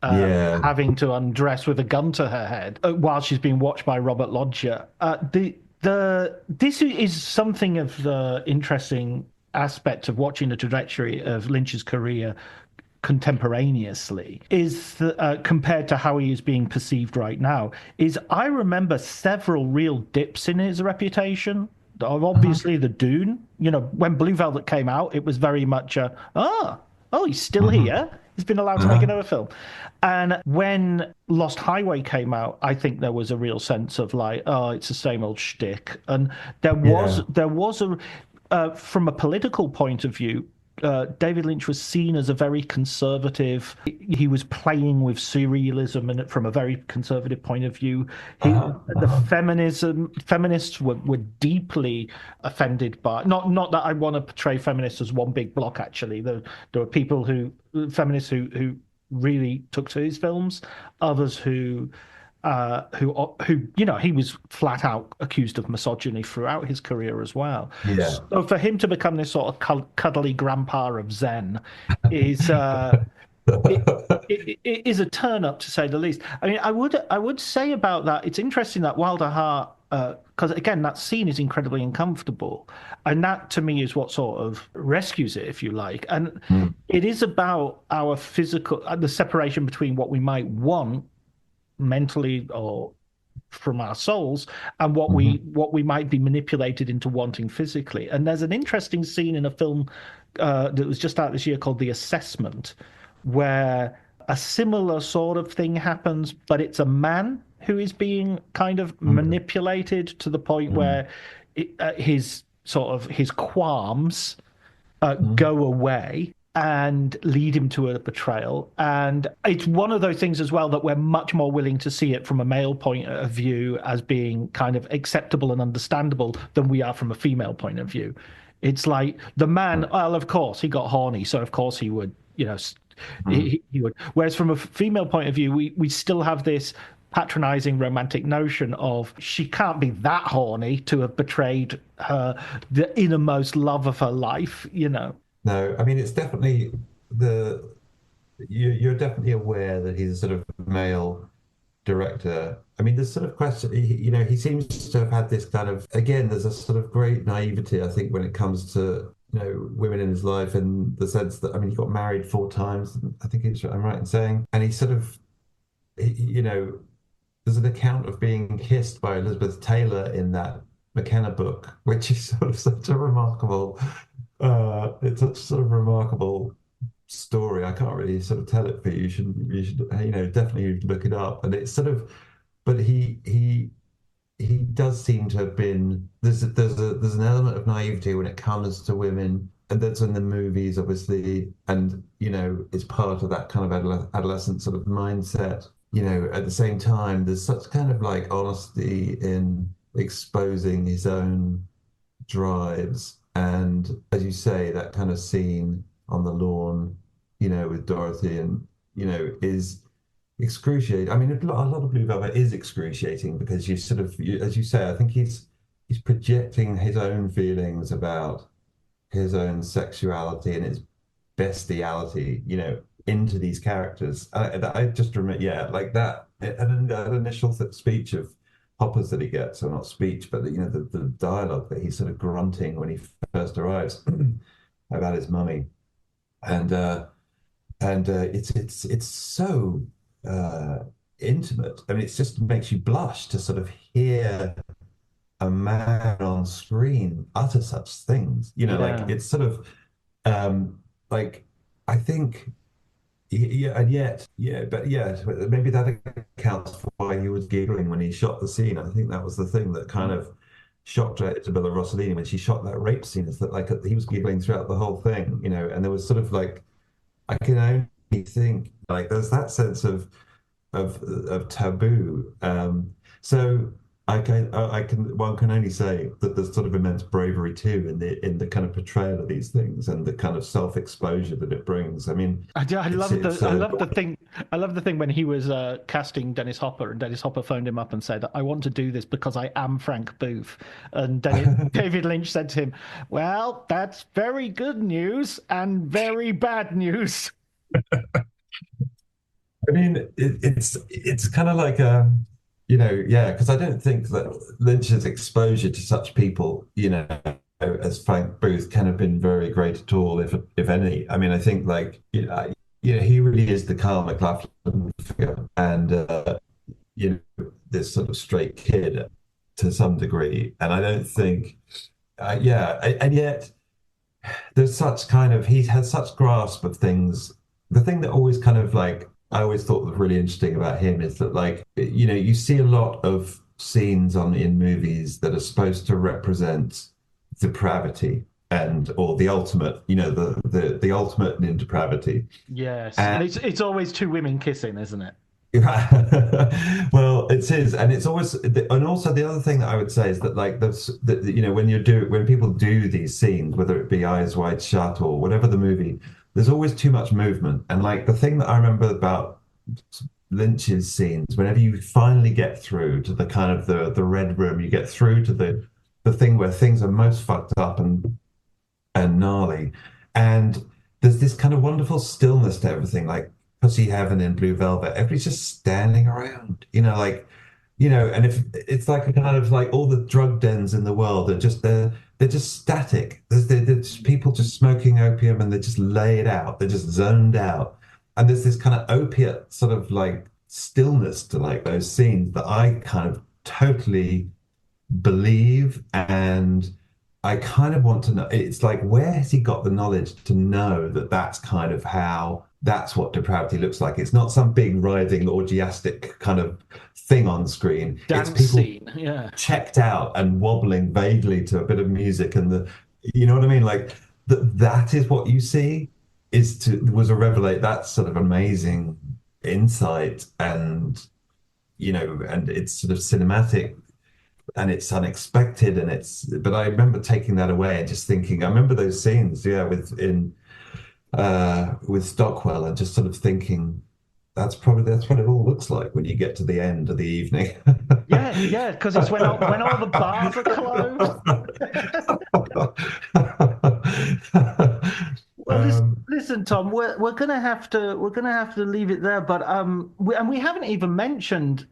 yeah. having to undress with a gun to her head while she's being watched by Robert Lodger. This is something of the interesting aspect of watching the trajectory of Lynch's career contemporaneously is compared to how he is being perceived right now. Is I remember several real dips in his reputation. Obviously, the Dune. When Blue Velvet came out, it was very much he's still here. He's been allowed to make another film. And when Lost Highway came out, I think there was a real sense of like, oh, it's the same old shtick. And there was from a political point of view, David Lynch was seen as a very conservative. He was playing with surrealism and from a very conservative point of view. The feminists were deeply offended by. Not that I want to portray feminists as one big block. Actually, there were feminists who really took to his films. Others who he was flat out accused of misogyny throughout his career as well. Yeah. So for him to become this sort of cuddly grandpa of Zen is it is a turn up to say the least. I mean, I would say about that. It's interesting that Wilder Heart, because again, that scene is incredibly uncomfortable, and that to me is what sort of rescues it, if you like. And it is about our physical, the separation between what we might want mentally or from our souls and what we might be manipulated into wanting physically. And there's an interesting scene in a film that was just out this year called The Assessment, where a similar sort of thing happens, but it's a man who is being kind of manipulated to the point where his qualms go away and lead him to a betrayal. And it's one of those things as well that we're much more willing to see it from a male point of view as being kind of acceptable and understandable than we are from a female point of view. It's like the man, well, of course, he got horny, so of course he would, he would. Whereas from a female point of view, we still have this patronizing romantic notion of she can't be that horny to have betrayed the innermost love of her life, No, I mean it's definitely you're definitely aware that he's a sort of male director. I mean, there's sort of question, he seems to have had this kind of, again, there's a sort of great naivety, I think, when it comes to, women in his life, in the sense that, I mean, he got married 4 times, I think I'm right in saying, and he sort of, there's an account of being kissed by Elizabeth Taylor in that McKenna book, which is sort of such a remarkable, it's a sort of remarkable story. I can't really sort of tell it for you. You should, definitely look it up. And it's sort of, but he does seem to have been. There's an element of naivety when it comes to women, and that's in the movies, obviously, and it's part of that kind of adolescent sort of mindset. At the same time, there's such kind of like honesty in exposing his own drives, and as you say, that kind of scene on the lawn, with Dorothy, and is excruciating. I mean, a lot of Blue Velvet is excruciating because you sort of, as you say, I think he's projecting his own feelings about his own sexuality and its bestiality, into these characters. I just remember, yeah, like that initial speech of Hopper's that he gets, or not speech, but the dialogue that he's sort of grunting when he first arrives about his mummy, and it's so intimate. I mean, it just makes you blush to sort of hear a man on screen utter such things. Like Yeah. it's sort of like I think. Yeah, and yet, yeah, but yeah, maybe that accounts for why he was giggling when he shot the scene. I think that was the thing that kind of shocked Isabella Rossellini when she shot that rape scene, is that like he was giggling throughout the whole thing, and there was sort of like I can only think like there's that sense of taboo. So one can only say that there's sort of immense bravery too in the kind of portrayal of these things and the kind of self-exposure that it brings. I mean, I it's love it's the I love the thing I love the thing when he was casting Dennis Hopper, and Dennis Hopper phoned him up and said, "I want to do this because I am Frank Booth." And David Lynch said to him, "Well, that's very good news and very bad news." I mean, it's kind of like yeah, because I don't think that Lynch's exposure to such people, as Frank Booth, can have been very great at all, if any. I mean, I think like he really is the Carl McLaughlin figure, and this sort of straight kid to some degree, and I don't think, yeah, and yet there's such kind of he has such grasp of things. The thing that always kind of like I always thought was really interesting about him is that like you see a lot of scenes in movies that are supposed to represent depravity and or the ultimate, the ultimate in depravity. Yes, And and it's always two women kissing, isn't it? well, it is, and it's always, and also the other thing that I would say is that, like, when people do these scenes, whether it be Eyes Wide Shut or whatever the movie, there's always too much movement. And like the thing that I remember about Lynch's scenes, whenever you finally get through to the kind of the red room, you get through to the thing where things are most fucked up and gnarly. And there's this kind of wonderful stillness to everything, like Pussy Heaven in Blue Velvet. Everybody's just standing around, and if it's like a kind of like all the drug dens in the world are just they're just static. There's people just smoking opium and they just lay it out. They're just zoned out. And there's this kind of opiate sort of like stillness to like those scenes that I kind of totally believe, and I kind of want to know. It's like, where has he got the knowledge to know that that's what depravity looks like? It's not some big writhing orgiastic kind of thing on screen. It's Dance people scene, yeah. checked out and wobbling vaguely to a bit of music, and you know what I mean? Like that is what you see was a revelate. That's sort of amazing insight, and and it's sort of cinematic and it's unexpected, but I remember taking that away and just thinking, I remember those scenes, yeah, with Stockwell, and just sort of thinking that's what it all looks like when you get to the end of the evening. Yeah, because it's when all the bars are closed. Well, Um, listen, Tom, we're gonna have to leave it there. But we haven't even mentioned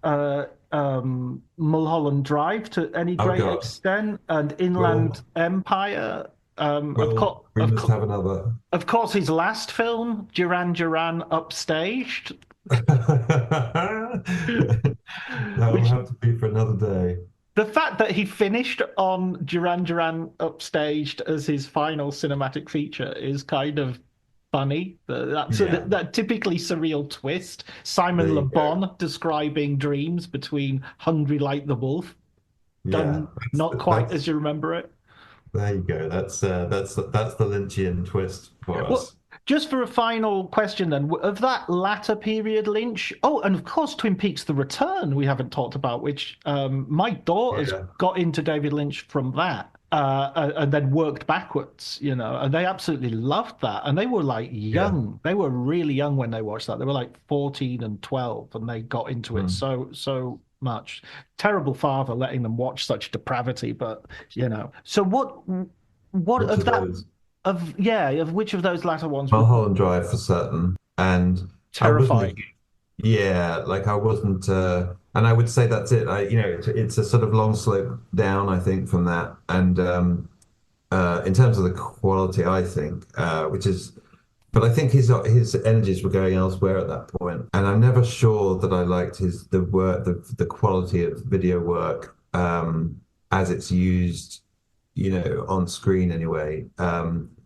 Mulholland Drive to any Oh great God. extent, and Inland Well, Empire. we must have another. Of course, his last film, Duran Duran, upstaged, That will which have to be for another day. the fact that he finished on Duran Duran upstaged as his final cinematic feature is kind of funny. That's Yeah, that typically surreal twist. Simon there Le you go. Bon describing dreams between Hungry Like the Wolf, Yeah, done not quite as you remember it. there you go. That's the Lynchian twist for Well, us. just for a final question then, of that latter period Lynch, oh, and of course Twin Peaks: The Return we haven't talked about, which my daughters Yeah, got into David Lynch from that, and then worked backwards, and they absolutely loved that. And they were like yeah. young, they were really young when they watched that. They were like 14 and 12, and they got into it Mm. so much. Terrible father letting them watch such depravity, but So what Which of of that? those? Of which of those latter ones would Mulholland Drive for certain. And I wasn't terrifying? yeah, like I wasn't, and I would say that's it. It's a sort of long slope down, I think, from that. And in terms of the quality, I think, but I think his energies were going elsewhere at that point, and I'm never sure that I liked the work, the quality of video work as it's used, on screen anyway.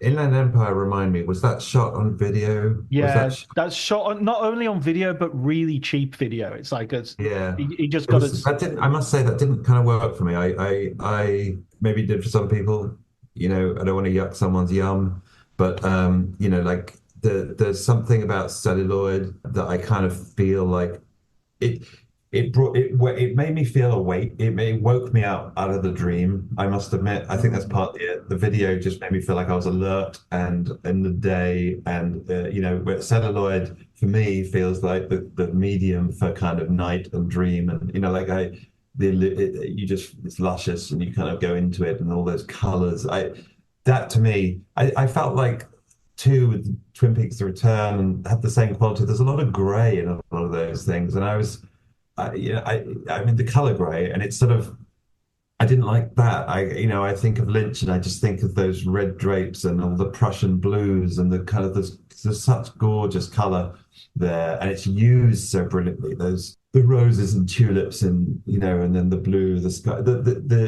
Inland Empire, remind me, was that shot on video? Was that? Yeah, that's shot not only on video but really cheap video. It's like Yeah, he just it got was. his. That didn't. I must say that didn't kind of work for me. I maybe did for some people. I don't want to yuck someone's yum, but like there's something about celluloid that I kind of feel like it. It made me feel awake. It woke me out of the dream. I must admit. I think that's partly it. The video just made me feel like I was alert and in the day, and where celluloid for me feels like the medium for kind of night and dream, and you just it's luscious and you kind of go into it and all those colors. That to me, I felt like two with Twin Peaks: The Return had the same quality. There's a lot of gray in a lot of those things, and I mean the color gray, and it's sort of I didn't like that. I think of Lynch, and I just think of those red drapes and all the Prussian blues and the kind of there's such gorgeous color there, and it's used so brilliantly. The roses and tulips, and then the blue, the sky.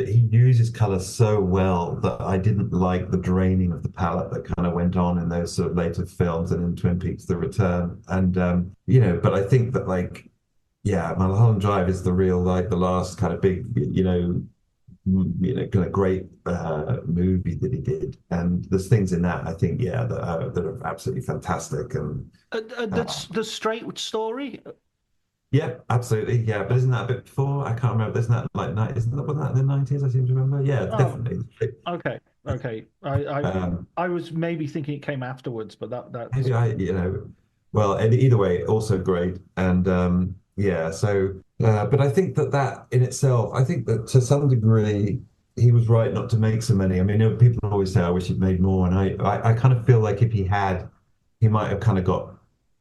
He uses color so well that I didn't like the draining of the palette that kind of went on in those sort of later films and in Twin Peaks: The Return, and but I think that like. Yeah, Mulholland Drive is the real, like the last kind of big, kind of great movie that he did, and there's things in that I think, yeah, that are absolutely fantastic, and The Straight Story. yeah, absolutely, yeah. But isn't that a bit before? I can't remember. Isn't that like night? Isn't that was that in the 90s? I seem to remember. Yeah, Oh, definitely. okay. I Um, I was maybe thinking it came afterwards, but that's Maybe well, and either way, also great. And yeah, so, but I think that in itself, I think that to some degree, he was right not to make so many. I mean, people always say, I wish he'd made more. And I kind of feel like if he had, he might have kind of got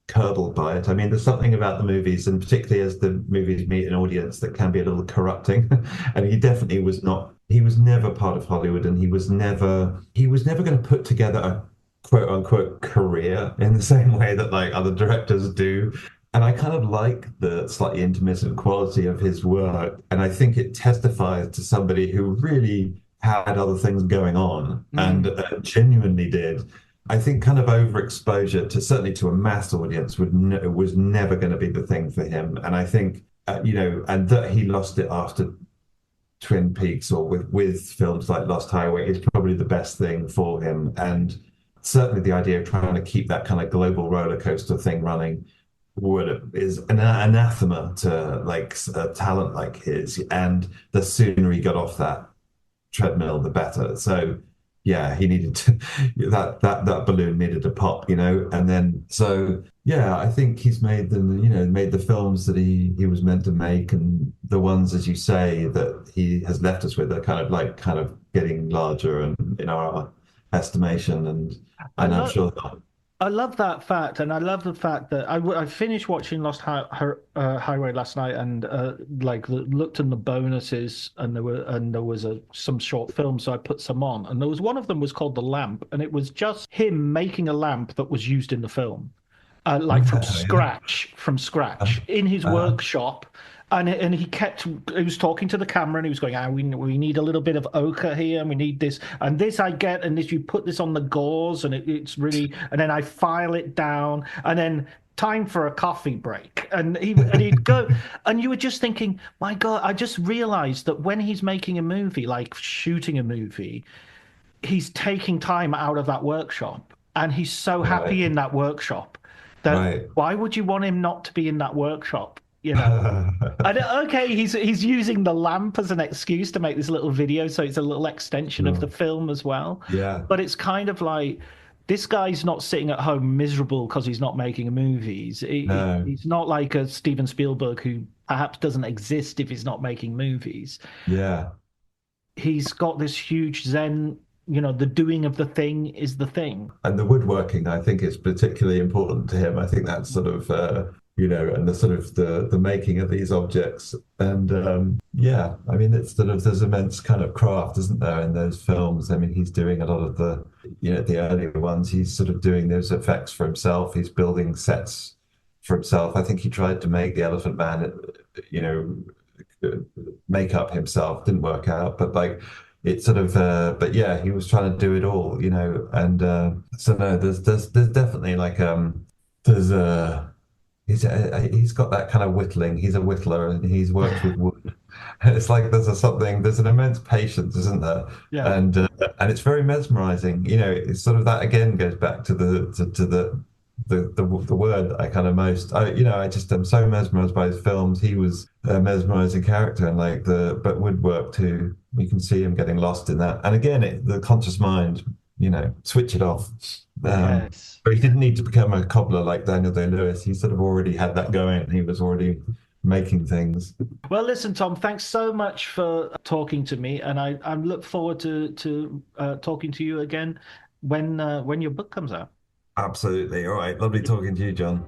curdled by it. I mean, there's something about the movies, and particularly as the movies meet an audience, that can be a little corrupting. And he definitely was not, he was never part of Hollywood, and he was never going to put together a quote unquote career in the same way that like other directors do. And I kind of like the slightly intermittent quality of his work. And I think it testifies to somebody who really had other things going on and mm, genuinely did. I think kind of overexposure to certainly to a mass audience was never going to be the thing for him. And I think, and that he lost it after Twin Peaks or with films like Lost Highway is probably the best thing for him. And certainly the idea of trying to keep that kind of global roller coaster thing running is an anathema to like a talent like his. And the sooner he got off that treadmill, the better. So yeah, he needed to that balloon needed to pop, and then so yeah, I think he's made the films that he was meant to make, and the ones, as you say, that he has left us with are kind of getting larger and in our estimation, and I'm another sure I love that fact, and I love the fact that I finished watching Highway last night, and looked in the bonuses, and there was some short films, so I put some on, and there was one of them was called The Lamp, and it was just him making a lamp that was used in the film, like Yeah. from scratch in his Uh, workshop. And he was talking to the camera and he was going, we need a little bit of ochre here and we need this and this I get and this you put this on the gauze and it's really and then I file it down and then time for a coffee break and he'd go and you were just thinking, my God, I just realized that when he's making a movie, like shooting a movie, he's taking time out of that workshop and he's so right, happy in that workshop that right. why would you want him not to be in that workshop? You know, okay, he's using the lamp as an excuse to make this little video, so it's a little extension of the Sure. film as well. Yeah, But it's kind of like this guy's not sitting at home miserable because he's not making a movie. no, He's not like a Steven Spielberg who perhaps doesn't exist if he's not making movies. yeah. He's got this huge Zen, the doing of the thing is the thing. And the woodworking, I think, is particularly important to him. I think that's sort of, and the sort of the making of these objects. And yeah, I mean, it's sort of there's immense kind of craft, isn't there, in those films? I mean, he's doing a lot of the earlier ones. He's sort of doing those effects for himself. He's building sets for himself. I think he tried to make the Elephant Man, you know, make up himself. Didn't work out, but like it's sort of but yeah, he was trying to do it all, and so no, there's definitely like there's he's got that kind of whittling. He's a whittler and he's worked with wood. It's like there's an immense patience, isn't there? Yeah. And it's very mesmerizing. It's sort of that again goes back to the word I kind of most I just am so mesmerized by his films. He was a mesmerizing character, and like but woodwork too. You can see him getting lost in that. And again, the conscious mind, switch it off. Yes. But he didn't need to become a cobbler like Daniel Day-Lewis. He sort of already had that going. He was already making things. Well, listen, Tom, thanks so much for talking to me, and I look forward to talking to you again when your book comes out. Absolutely. All right. Lovely talking to you, John.